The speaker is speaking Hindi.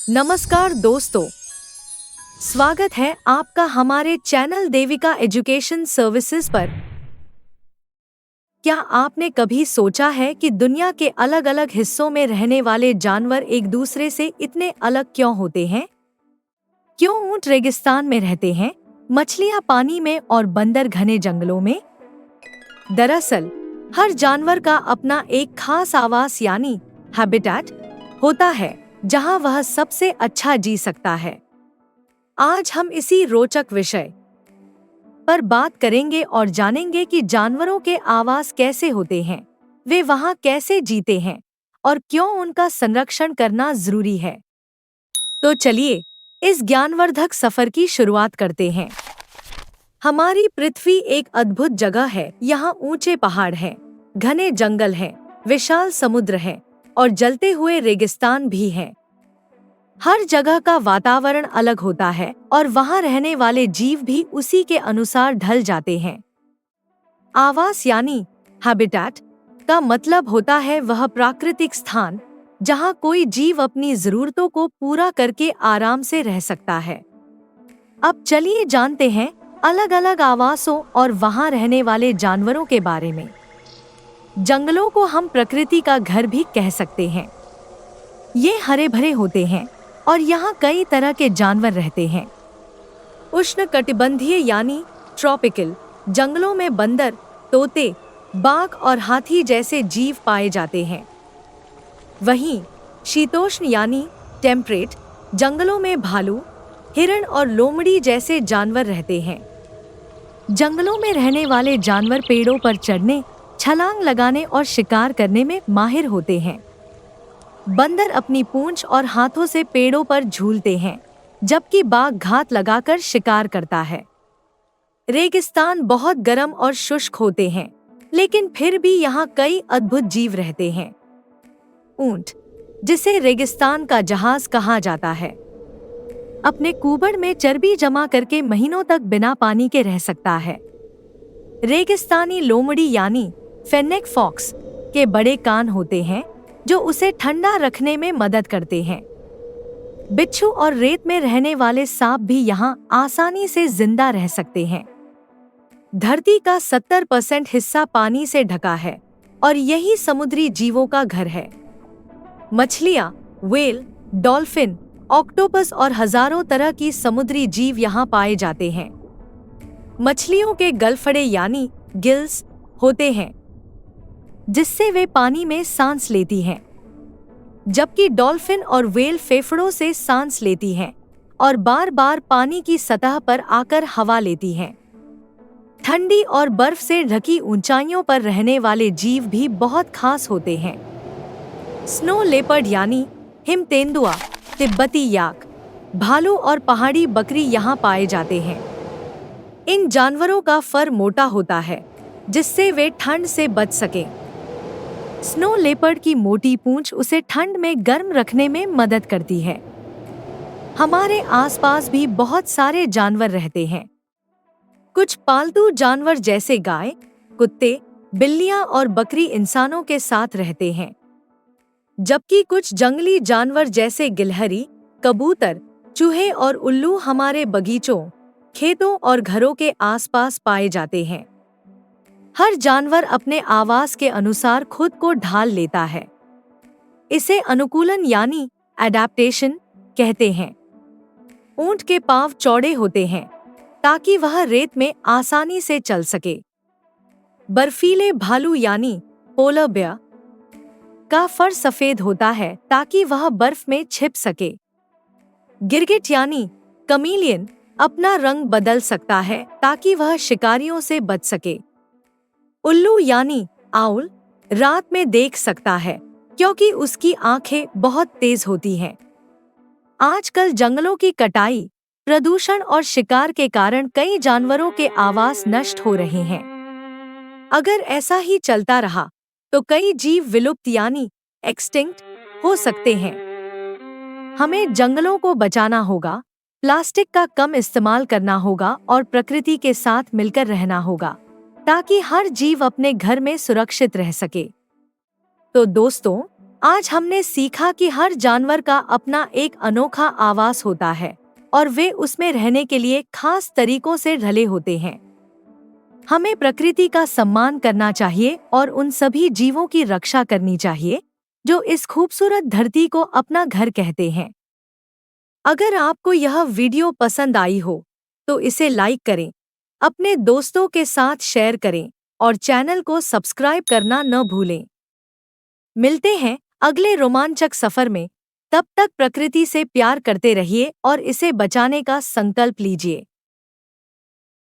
नमस्कार दोस्तों, स्वागत है आपका हमारे चैनल देविका एजुकेशन सर्विसेज पर। क्या आपने कभी सोचा है कि दुनिया के अलग अलग हिस्सों में रहने वाले जानवर एक दूसरे से इतने अलग क्यों होते हैं? क्यों ऊंट रेगिस्तान में रहते हैं, मछलियां पानी में और बंदर घने जंगलों में? दरअसल हर जानवर का अपना एक खास आवास यानी हैबिटेट होता है जहां वह सबसे अच्छा जी सकता है। आज हम इसी रोचक विषय पर बात करेंगे और जानेंगे कि जानवरों के आवास कैसे होते हैं, वे वहां कैसे जीते हैं और क्यों उनका संरक्षण करना जरूरी है। तो चलिए इस ज्ञानवर्धक सफर की शुरुआत करते हैं। हमारी पृथ्वी एक अद्भुत जगह है। यहाँ ऊंचे पहाड़ हैं, घने जंगल हैं, विशाल समुद्र है और जलते हुए रेगिस्तान भी हैं। हर जगह का वातावरण अलग होता है और वहाँ रहने वाले जीव भी उसी के अनुसार ढल जाते हैं। आवास यानी हैबिटेट का मतलब होता है वह प्राकृतिक स्थान जहाँ कोई जीव अपनी जरूरतों को पूरा करके आराम से रह सकता है। अब चलिए जानते हैं अलग अलग आवासों और वहाँ रहने वाले जानवरों के बारे में। जंगलों को हम प्रकृति का घर भी कह सकते हैं। ये हरे भरे होते हैं और यहाँ कई तरह के जानवर रहते हैं। उष्णकटिबंधीय यानी ट्रॉपिकल जंगलों में बंदर, तोते, बाघ और हाथी जैसे जीव पाए जाते हैं। वहीं शीतोष्ण यानी टेम्परेट जंगलों में भालू, हिरण और लोमड़ी जैसे जानवर रहते हैं। जंगलों में रहने वाले जानवर पेड़ों पर चढ़ने, छलांग लगाने और शिकार करने में माहिर होते हैं। बंदर अपनी पूंछ और हाथों से पेड़ों पर झूलते हैं, जबकि बाघ घात लगाकर शिकार करता है। रेगिस्तान बहुत गर्म और शुष्क होते हैं, लेकिन फिर भी यहाँ कई अद्भुत जीव रहते हैं। ऊंट, जिसे रेगिस्तान का जहाज कहा जाता है, अपने कुबड़ में चर्बी जमा करके महीनों तक बिना पानी के रह सकता है। रेगिस्तानी लोमड़ी यानी फेनेक फॉक्स के बड़े कान होते हैं जो उसे ठंडा रखने में मदद करते हैं। बिच्छू और रेत में रहने वाले सांप भी यहाँ आसानी से जिंदा रह सकते हैं। धरती का 70% हिस्सा पानी से ढका है और यही समुद्री जीवों का घर है। मछलियाँ, व्हेल, डॉल्फिन, ऑक्टोपस और हजारों तरह की समुद्री जीव यहाँ पाए जाते हैं। मछलियों के गलफड़े यानी गिल्स होते हैं, जिससे वे पानी में सांस लेती हैं, जबकि डॉल्फिन और व्हेल फेफड़ों से सांस लेती हैं और बार बार पानी की सतह पर आकर हवा लेती हैं। ठंडी और बर्फ से ढकी ऊंचाइयों पर रहने वाले जीव भी बहुत खास होते हैं। स्नो लेपर्ड यानी हिम तेंदुआ, तिब्बती याक, भालू और पहाड़ी बकरी यहाँ पाए जाते हैं। इन जानवरों का फर मोटा होता है, जिससे वे ठंड से बच सकें। स्नो लेपर्ड की मोटी पूंछ उसे ठंड में गर्म रखने में मदद करती है। हमारे आसपास भी बहुत सारे जानवर रहते हैं। कुछ पालतू जानवर जैसे गाय, कुत्ते, बिल्लियां और बकरी इंसानों के साथ रहते हैं, जबकि कुछ जंगली जानवर जैसे गिलहरी, कबूतर, चूहे और उल्लू हमारे बगीचों, खेतों और घरों के आसपास पाए जाते हैं। हर जानवर अपने आवास के अनुसार खुद को ढाल लेता है। इसे अनुकूलन यानी एडेप्टेशन कहते हैं। ऊंट के पांव चौड़े होते हैं ताकि वह रेत में आसानी से चल सके। बर्फीले भालू यानी पोलर बेयर का फर सफेद होता है ताकि वह बर्फ में छिप सके। गिरगिट यानी कमीलियन अपना रंग बदल सकता है ताकि वह शिकारियों से बच सके। उल्लू यानी आउल रात में देख सकता है क्योंकि उसकी आंखें बहुत तेज होती हैं। आजकल जंगलों की कटाई, प्रदूषण और शिकार के कारण कई जानवरों के आवास नष्ट हो रहे हैं। अगर ऐसा ही चलता रहा तो कई जीव विलुप्त यानी एक्सटिंक्ट हो सकते हैं। हमें जंगलों को बचाना होगा, प्लास्टिक का कम इस्तेमाल करना होगा और प्रकृति के साथ मिलकर रहना होगा ताकि हर जीव अपने घर में सुरक्षित रह सके। तो दोस्तों, आज हमने सीखा कि हर जानवर का अपना एक अनोखा आवास होता है और वे उसमें रहने के लिए खास तरीकों से ढले होते हैं। हमें प्रकृति का सम्मान करना चाहिए और उन सभी जीवों की रक्षा करनी चाहिए जो इस खूबसूरत धरती को अपना घर कहते हैं। अगर आपको यह वीडियो पसंद आई हो तो इसे लाइक करें, अपने दोस्तों के साथ शेयर करें और चैनल को सब्सक्राइब करना न भूलें। मिलते हैं अगले रोमांचक सफर में। तब तक प्रकृति से प्यार करते रहिए और इसे बचाने का संकल्प लीजिए।